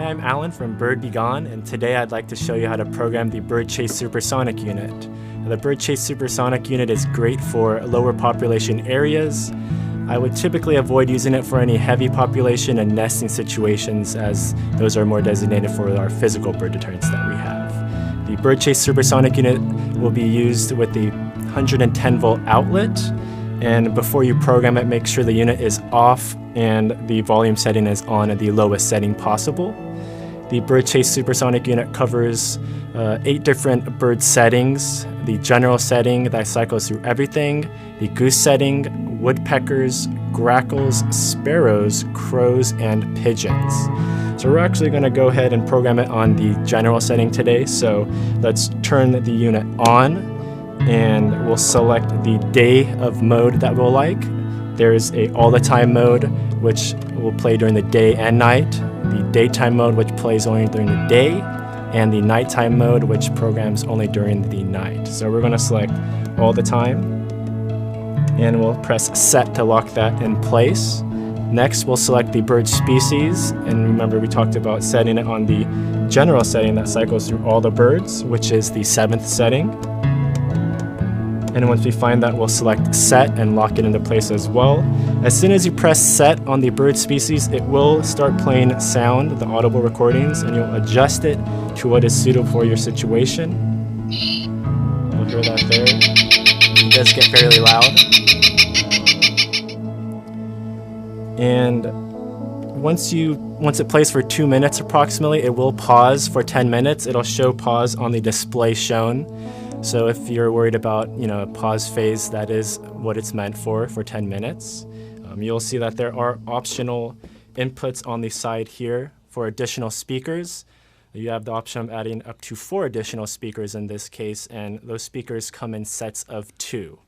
Hi, I'm Alan from Bird Be Gone, and today I'd like to show you how to program the Bird Chase Supersonic Unit. The Bird Chase Supersonic Unit is great for lower population areas. I would typically avoid using it for any heavy population and nesting situations, as those are more designated for our physical bird deterrents that we have. The Bird Chase Supersonic Unit will be used with the 110 volt outlet, and before you program it, make sure the unit is off and the volume setting is on at the lowest setting possible. The Bird Chase Supersonic Unit covers 8 different bird settings: the general setting that cycles through everything, the goose setting, woodpeckers, grackles, sparrows, crows, and pigeons. So we're actually going to go ahead and program it on the general setting today. So let's turn the unit on, and we'll select the day of mode that we'll like. There's a all the time mode, which will play during the day and night, the daytime mode, which plays only during the day, and the nighttime mode, which programs only during the night. So we're going to select all the time, and we'll press set to lock that in place. Next, we'll select the bird species, and remember we talked about setting it on the general setting that cycles through all the birds, which is the 7th setting. And once we find that, we'll select set and lock it into place as well. As soon as you press set on the bird species, it will start playing sound, the audible recordings, and you'll adjust it to what is suitable for your situation. You'll hear that there. It does get fairly loud. And once it plays for 2 minutes approximately, it will pause for 10 minutes. It'll show pause on the display shown. So if you're worried about, a pause phase, that is what it's meant for 10 minutes. You'll see that there are optional inputs on the side here for additional speakers. You have the option of adding up to 4 additional speakers in this case, and those speakers come in sets of 2.